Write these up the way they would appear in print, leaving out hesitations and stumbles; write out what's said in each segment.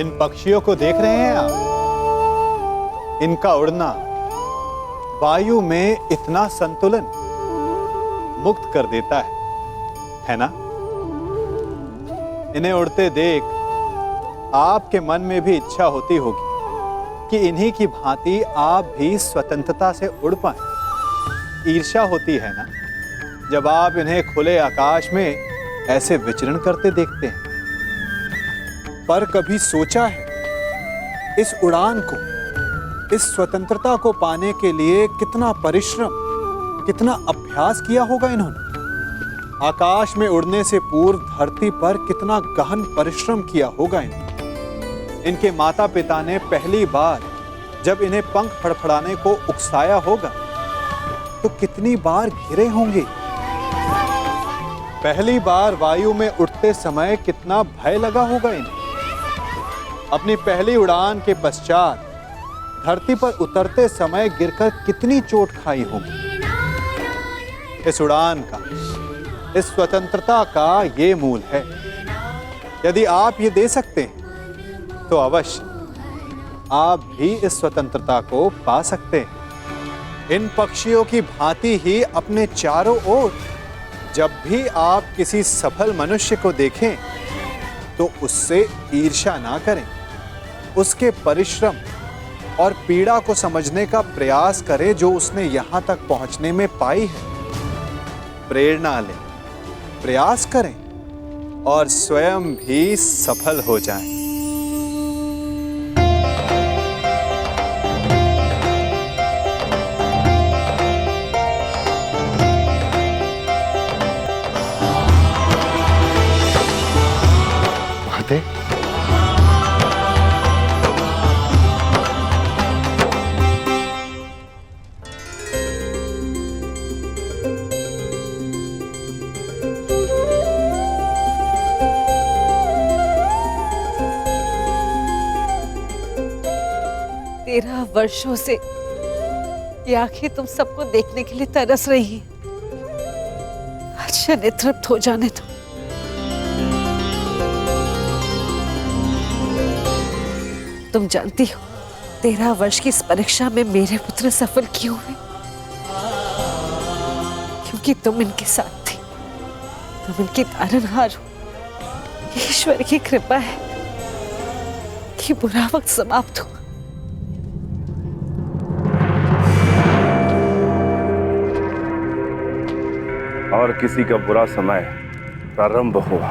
इन पक्षियों को देख रहे हैं आप? इनका उड़ना वायु में इतना संतुलन मुक्त कर देता है ना? इन्हें उड़ते देख आपके मन में भी इच्छा होती होगी कि इन्हीं की भांति आप भी स्वतंत्रता से उड़ पाएं। ईर्ष्या होती है ना जब आप इन्हें खुले आकाश में ऐसे विचरण करते देखते हैं। पर कभी सोचा है इस उड़ान को, इस स्वतंत्रता को पाने के लिए कितना परिश्रम, कितना अभ्यास किया होगा इन्होंने? आकाश में उड़ने से पूर्व धरती पर कितना गहन परिश्रम किया होगा इन्होंने। इनके माता पिता ने पहली बार जब इन्हें पंख फड़फड़ाने को उकसाया होगा तो कितनी बार गिरे होंगे। पहली बार वायु में उड़ते समय कितना भय लगा होगा इन्हें। अपनी पहली उड़ान के पश्चात धरती पर उतरते समय गिरकर कितनी चोट खाई होगी। इस उड़ान का, इस स्वतंत्रता का ये मूल है। यदि आप ये दे सकते हैं तो अवश्य आप भी इस स्वतंत्रता को पा सकते हैं। इन पक्षियों की भांति ही अपने चारों ओर जब भी आप किसी सफल मनुष्य को देखें तो उससे ईर्ष्या ना करें। उसके परिश्रम और पीड़ा को समझने का प्रयास करें जो उसने यहां तक पहुंचने में पाई है। प्रेरणा लें, प्रयास करें और स्वयं भी सफल हो जाएं। माते, तेरह वर्षों से ये आंखें तुम सबको देखने के लिए तरस रही हैं। अच्छा नेतृत्व हो जाने दो। तुम जानती हो 13 वर्ष की इस परीक्षा में मेरे पुत्र सफल क्यों हुए? क्योंकि तुम इनके साथ थी, तुम इनकी तारनहार हो। ईश्वर की कृपा है कि बुरा वक्त समाप्त हुआ। और किसी का बुरा समय प्रारंभ हुआ।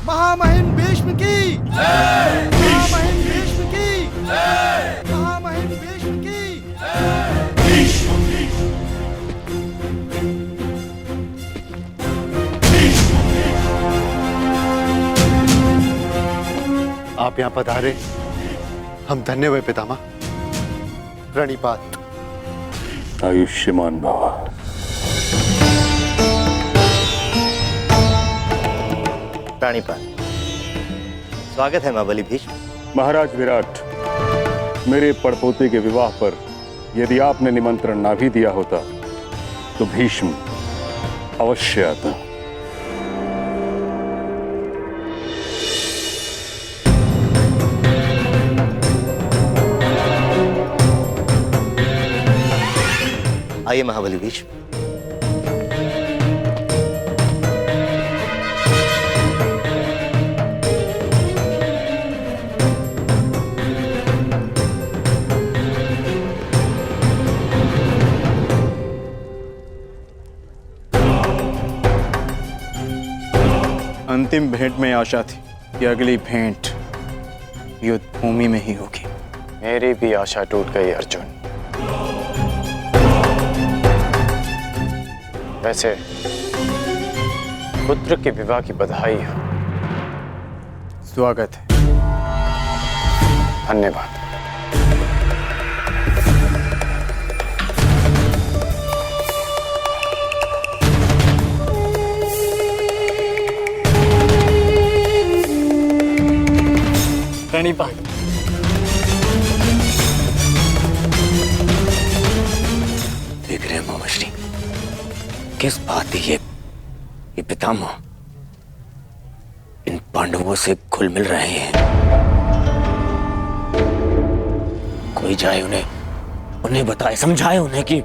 महामहिम भीष्म की जय! महामहिम भीष्म की जय! महामहिम भीष्म की आप यहाँ पधारे, हम धन्य हुए पितामह। प्रणिपात। आयुष्मान भव। प्राणिपात। स्वागत है महाबली भीष्म। महाराज विराट, मेरे पड़पोते के विवाह पर यदि आपने निमंत्रण ना भी दिया होता तो भीष्म अवश्य आता। आइए महाबली भीष्म। अंतिम भेंट में आशा थी कि अगली भेंट युद्ध भूमि में ही होगी। मेरी भी आशा टूट गई अर्जुन। वैसे पुत्र के विवाह की बधाई हो। स्वागत है। धन्यवाद। प्रणिपात। देख रहे हैं मामाश्री, किस बात ये पितामह इन पांडवों से घुल मिल रहे हैं। कोई जाए उन्हें बताए, समझाए उन्हें कि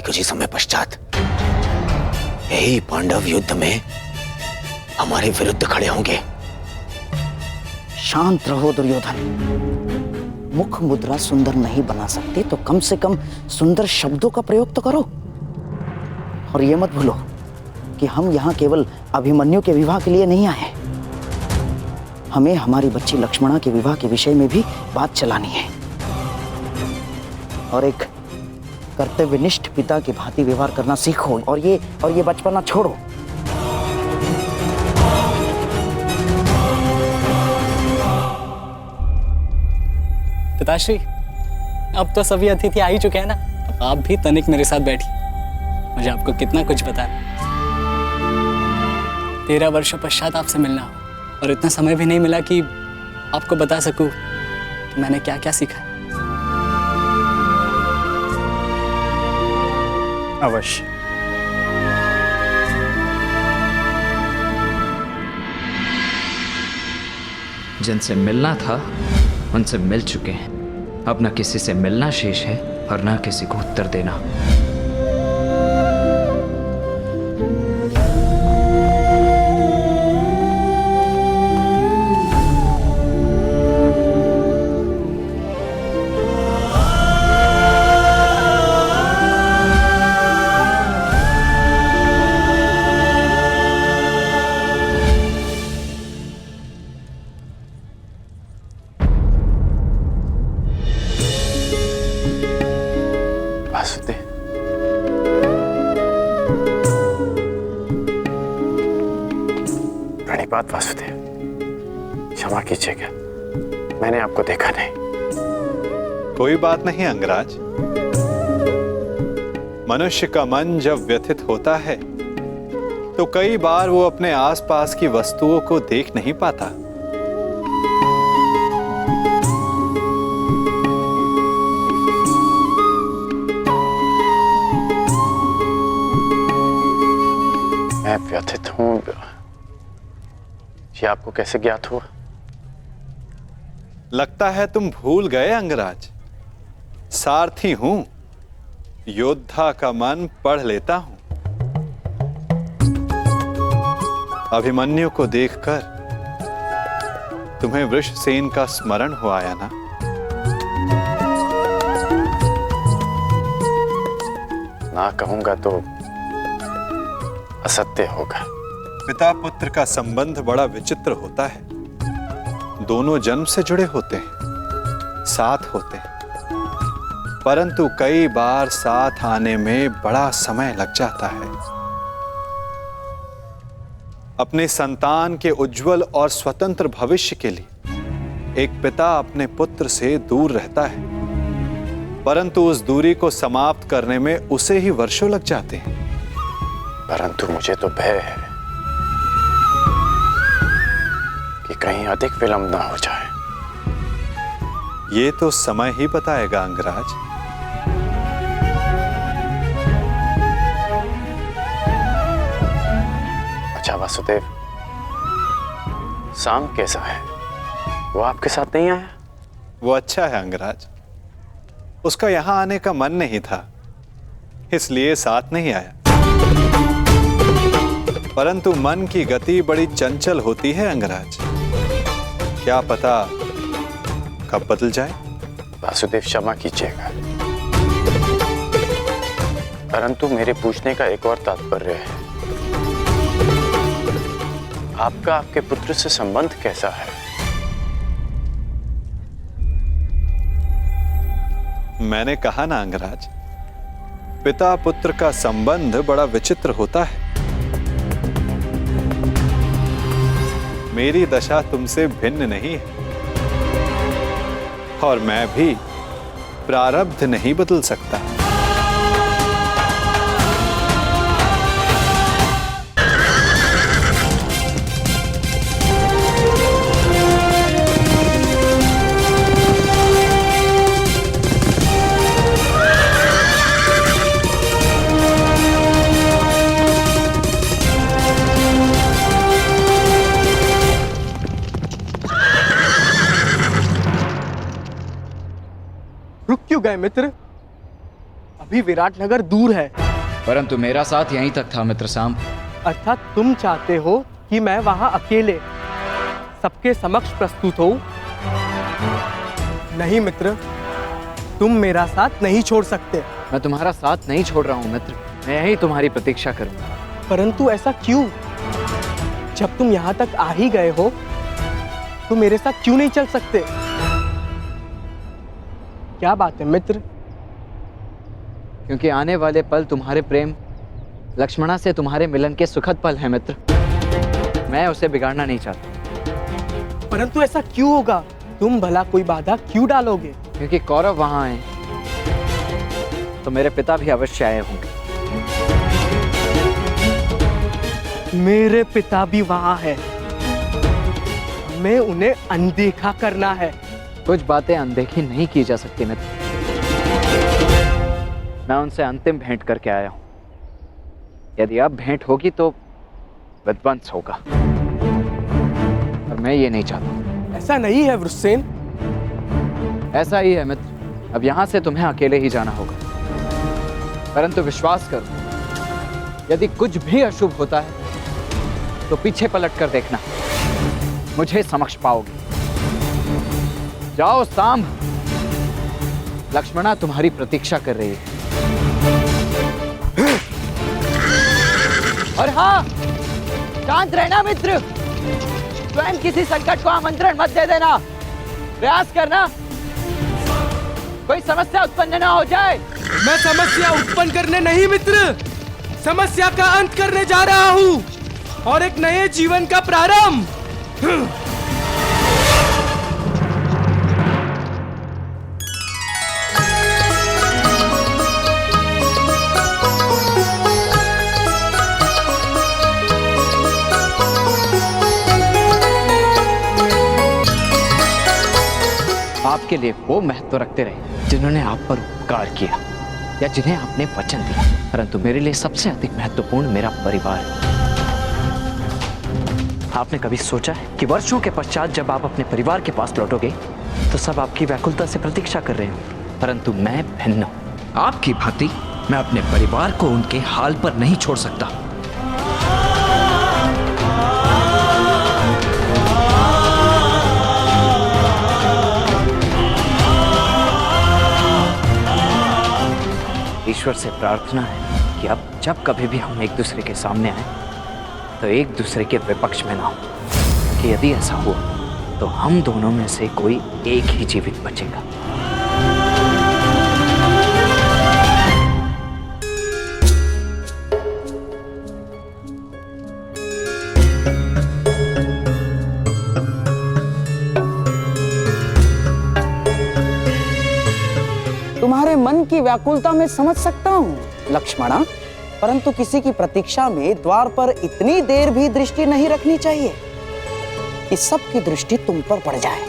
कुछ ही समय पश्चात यही पांडव युद्ध में हमारे विरुद्ध खड़े होंगे। शांत रहो दुर्योधन। मुख मुद्रा सुंदर नहीं बना सकते तो कम से कम सुंदर शब्दों का प्रयोग तो करो। और ये मत भूलो कि हम यहाँ केवल अभिमन्यु के विवाह के लिए नहीं आए। हमें हमारी बच्ची लक्ष्मणा के विवाह के विषय में भी बात चलानी है और एक कर्तव्यनिष्ठ पिता की भांति व्यवहार करना सीखो और ये बचपना छोड़ो। पिताश्री, अब तो सभी अतिथि आ ही चुके हैं ना, अब आप भी तनिक मेरे साथ बैठिए। मुझे आपको कितना कुछ पता है। 13 वर्षों पश्चात आपसे मिलना हो और इतना समय भी नहीं मिला कि आपको बता सकूं कि मैंने क्या क्या सीखा। अवश्य। जिनसे मिलना था उनसे मिल चुके हैं। अब न किसी से मिलना शेष है और न किसी को उत्तर देना। प्रणिपात वासुदेव, क्षमा कीजिएगा, मैंने आपको देखा नहीं। कोई बात नहीं अंगराज। मनुष्य का मन जब व्यथित होता है तो कई बार वो अपने आसपास की वस्तुओं को देख नहीं पाता। मैं व्यथित हूं, ये आपको कैसे ज्ञात हुआ? लगता है तुम भूल गए अंगराज। सारथी हूं, योद्धा का मन पढ़ लेता हूं। अभिमन्यु को देखकर तुम्हें वृषसेन का स्मरण हो आया ना? ना कहूंगा तो असत्य होगा। पिता पुत्र का संबंध बड़ा विचित्र होता है। दोनों जन्म से जुड़े होते हैं, साथ होते हैं, परंतु कई बार साथ आने में बड़ा समय लग जाता है। अपने संतान के उज्जवल और स्वतंत्र भविष्य के लिए एक पिता अपने पुत्र से दूर रहता है, परंतु उस दूरी को समाप्त करने में उसे ही वर्षों लग जाते हैं। परंतु मुझे तो भय है कि कहीं अधिक विलंब ना हो जाए। ये तो समय ही बताएगा अंगराज। अच्छा वासुदेव, शाम कैसा है? वो आपके साथ नहीं आया? वो अच्छा है अंगराज। उसका यहां आने का मन नहीं था, इसलिए साथ नहीं आया। परंतु मन की गति बड़ी चंचल होती है अंगराज, क्या पता कब बदल जाए। वासुदेव क्षमा कीजिएगा, परंतु मेरे पूछने का एक और तात्पर्य है। आपका आपके पुत्र से संबंध कैसा है? मैंने कहा ना अंगराज, पिता पुत्र का संबंध बड़ा विचित्र होता है। मेरी दशा तुमसे भिन्न नहीं है और मैं भी प्रारब्ध नहीं बदल सकता। गए मित्र। अभी विराटनगर दूर है। परंतु मेरा साथ यहीं तक था मित्र सांब। अर्थात तुम चाहते हो कि मैं वहां अकेले सबके समक्ष प्रस्तुत हो? नहीं मित्र, तुम मेरा साथ नहीं छोड़ सकते। मैं तुम्हारा साथ नहीं छोड़ रहा हूँ मित्र, मैं यहीं तुम्हारी प्रतीक्षा करूंगा। परंतु ऐसा क्यों? जब तुम यहाँ तक आ ही गए हो तो मेरे साथ क्यों नहीं चल सकते? क्या बात है मित्र? क्योंकि आने वाले पल तुम्हारे प्रेम लक्ष्मणा से तुम्हारे मिलन के सुखद पल हैं मित्र। मैं उसे बिगाड़ना नहीं चाहता। परंतु ऐसा क्यों होगा? तुम भला कोई बाधा क्यों डालोगे? क्योंकि कौरव वहां आए तो मेरे पिता भी अवश्य आए होंगे। मेरे पिता भी वहां है। हमें उन्हें अनदेखा करना है। कुछ बातें अनदेखी नहीं की जा सकती मित्र। मैं उनसे अंतिम भेंट करके आया हूं। यदि अब भेंट होगी तो विध्वंस होगा, और मैं ये नहीं चाहता। ऐसा नहीं है वृषसेन। ऐसा ही है मित्र। अब यहां से तुम्हें अकेले ही जाना होगा। परंतु विश्वास करो, यदि कुछ भी अशुभ होता है तो पीछे पलट कर देखना, मुझे समक्ष पाओगे। जाओ सांब, लक्ष्मणा तुम्हारी प्रतीक्षा कर रही है। और हाँ, शांत रहना मित्र। स्वयं किसी संकट को आमंत्रण मत दे देना। प्रयास करना कोई समस्या उत्पन्न ना हो जाए। मैं समस्या उत्पन्न करने नहीं मित्र, समस्या का अंत करने जा रहा हूँ और एक नए जीवन का प्रारंभ। आपके लिए वो महत्व रखते रहे जिन्होंने आप पर उपकार किया या जिन्हें आपने वचन दिया, परंतु मेरे लिए सबसे अधिक महत्वपूर्ण मेरा परिवार है। आपने कभी सोचा है कि वर्षों के पश्चात जब आप अपने परिवार के पास लौटोगे तो सब आपकी व्याकुलता से प्रतीक्षा कर रहे हो, परंतु मैं भिन्न हूं। आपकी भांति मैं अपने परिवार को उनके हाल पर नहीं छोड़ सकता। ईश्वर से प्रार्थना है कि अब जब कभी भी हम एक दूसरे के सामने आए तो एक दूसरे के विपक्ष में ना हो, कि यदि ऐसा हुआ तो हम दोनों में से कोई एक ही जीवित बचेगा। तुम्हारे मन की व्याकुलता में समझ सकता हूँ लक्ष्मणा, परंतु किसी की प्रतीक्षा में द्वार पर इतनी देर भी दृष्टि नहीं रखनी चाहिए कि सबकी दृष्टि तुम पर पड़ जाए।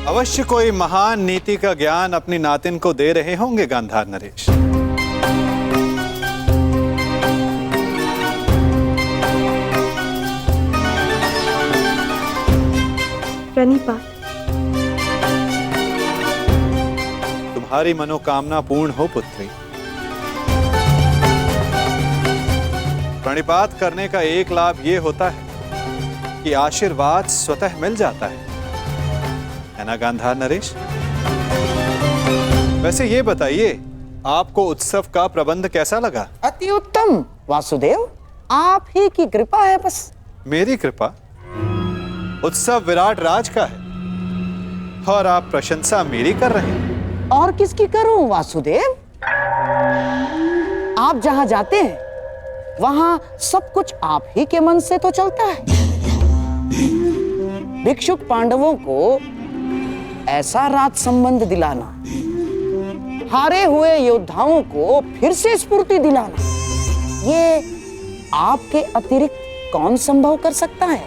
अवश्य कोई महान नीति का ज्ञान अपनी नातिन को दे रहे होंगे गांधार नरेश। प्रणिपात। तुम्हारी मनोकामना पूर्ण हो पुत्री। प्रणिपात करने का एक लाभ ये होता है कि आशीर्वाद स्वतः मिल जाता है ना गांधार नरेश? वैसे ये बताइए, आपको उत्सव का प्रबंध कैसा लगा? अति उत्तम वासुदेव, आप ही की कृपा है बस। मेरी कृपा? उत्सव विराट राज का है और आप प्रशंसा मेरी कर रहे हैं। और किसकी करूं वासुदेव? आप जहां जाते हैं वहां सब कुछ आप ही के मन से तो चलता है। भिक्षुक पांडवों को ऐसा राज संबंध दिलाना, हारे हुए योद्धाओं को फिर से स्फूर्ति दिलाना, ये आपके अतिरिक्त कौन संभव कर सकता है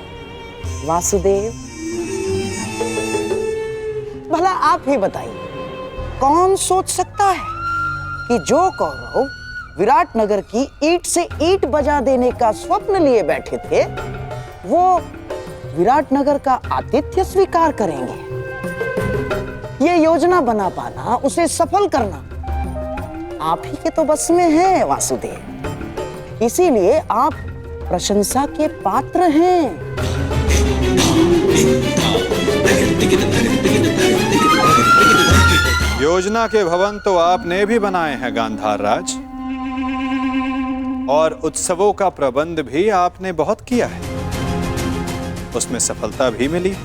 वासुदेव? भला आप ही बताइए, कौन सोच सकता है कि जो कौरव विराटनगर की ईंट से ईंट बजा देने का स्वप्न लिए बैठे थे, वो विराटनगर का आतिथ्य स्वीकार करेंगे? ये योजना बना पाना, उसे सफल करना आप ही के तो बस में है वासुदेव। इसीलिए आप प्रशंसा के पात्र हैं। योजना के भवन तो आपने भी बनाए हैं गांधार राज, और उत्सवों का प्रबंध भी आपने बहुत किया है, उसमें सफलता भी मिली।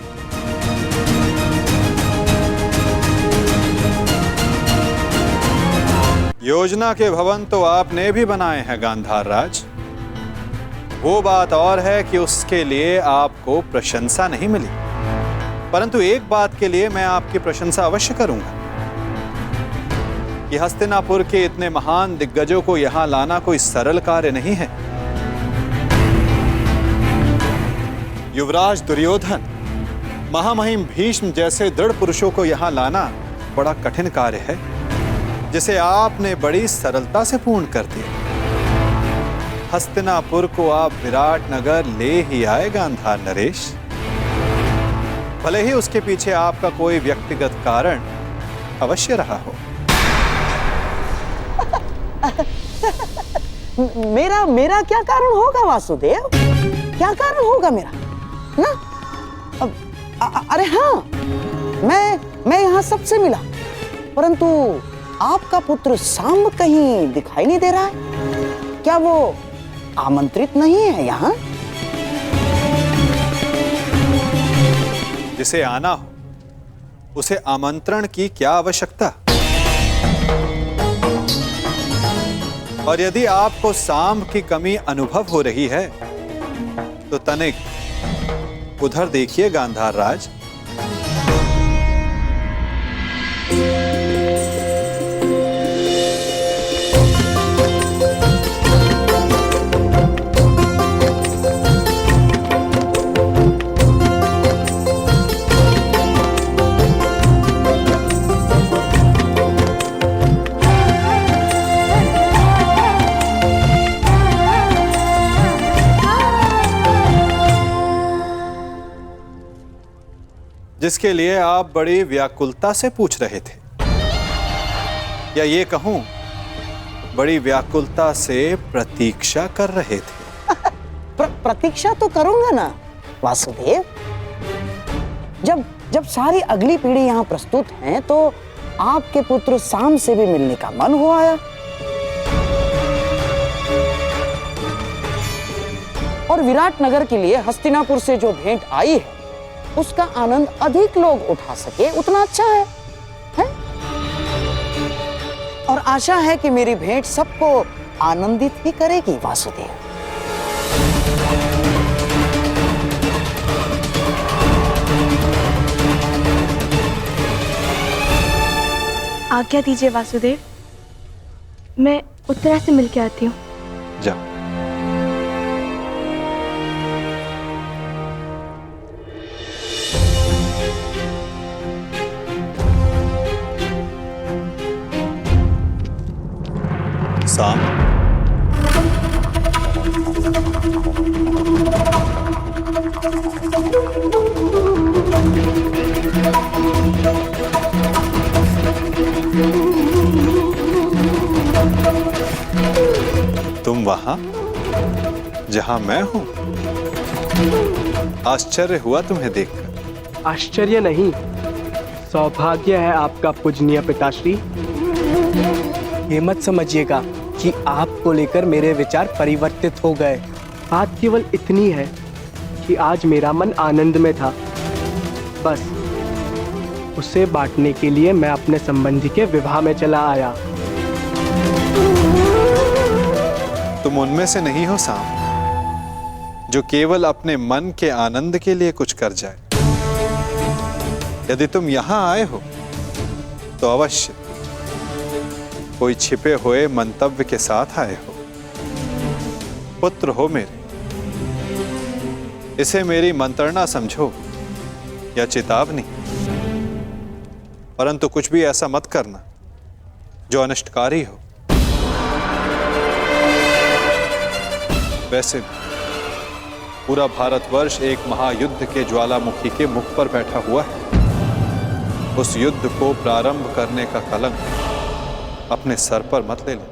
योजना के भवन तो आपने भी बनाए हैं गांधार राज, वो बात और है कि उसके लिए आपको प्रशंसा नहीं मिली। परंतु एक बात के लिए मैं आपकी प्रशंसा अवश्य करूंगा कि हस्तिनापुर के इतने महान दिग्गजों को यहां लाना कोई सरल कार्य नहीं है। युवराज दुर्योधन, महामहिम भीष्म जैसे दृढ़ पुरुषों को यहां लाना बड़ा कठिन कार्य है, जिसे आपने बड़ी सरलता से पूर्ण कर दिया। हस्तिनापुर को आप विराट नगर ले ही आए गांधार नरेश, भले ही उसके पीछे आपका कोई व्यक्तिगत कारण अवश्य रहा हो। मेरा क्या कारण होगा वासुदेव? क्या कारण होगा मेरा ना? अरे हाँ, मैं यहाँ सबसे मिला, परंतु आपका पुत्र सांब कहीं दिखाई नहीं दे रहा है। क्या वो आमंत्रित नहीं है यहाँ? जिसे आना हो उसे आमंत्रण की क्या आवश्यकता? और यदि आपको सांब की कमी अनुभव हो रही है तो तनिक उधर देखिए गांधार राज। जिसके लिए आप बड़ी व्याकुलता से पूछ रहे थे, या ये कहूं बड़ी व्याकुलता से प्रतीक्षा कर रहे थे। प्रतीक्षा तो करूंगा ना वासुदेव। जब सारी अगली पीढ़ी यहाँ प्रस्तुत है तो आपके पुत्र सांब से भी मिलने का मन हो आया। और विराट नगर के लिए हस्तिनापुर से जो भेंट आई है उसका आनंद अधिक लोग उठा सके उतना अच्छा है? और आशा है कि मेरी भेंट सबको आनंदित ही करेगी वासुदेव। आज्ञा दीजिए वासुदेव, मैं उत्तरा से मिलके आती हूँ। जा। सांब, तुम वहां जहां मैं हूं? आश्चर्य हुआ तुम्हें देखकर। आश्चर्य नहीं, सौभाग्य है आपका पूजनीय पिताश्री। ये मत समझिएगा कि आपको लेकर मेरे विचार परिवर्तित हो गए। बात केवल इतनी है कि आज मेरा मन आनंद में था, बस उसे बांटने के लिए मैं अपने संबंधी के विवाह में चला आया। तुम उनमें से नहीं हो सांब जो केवल अपने मन के आनंद के लिए कुछ कर जाए। यदि तुम यहां आए हो तो अवश्य कोई छिपे हुए मंतव्य के साथ आए हो। पुत्र हो मेरे, इसे मेरी मंत्रणा समझो या चेतावनी, परंतु कुछ भी ऐसा मत करना जो अनिष्टकारी हो। वैसे पूरा भारतवर्ष एक महायुद्ध के ज्वालामुखी के मुख पर बैठा हुआ है। उस युद्ध को प्रारंभ करने का कलंक अपने सर पर मत ले ले।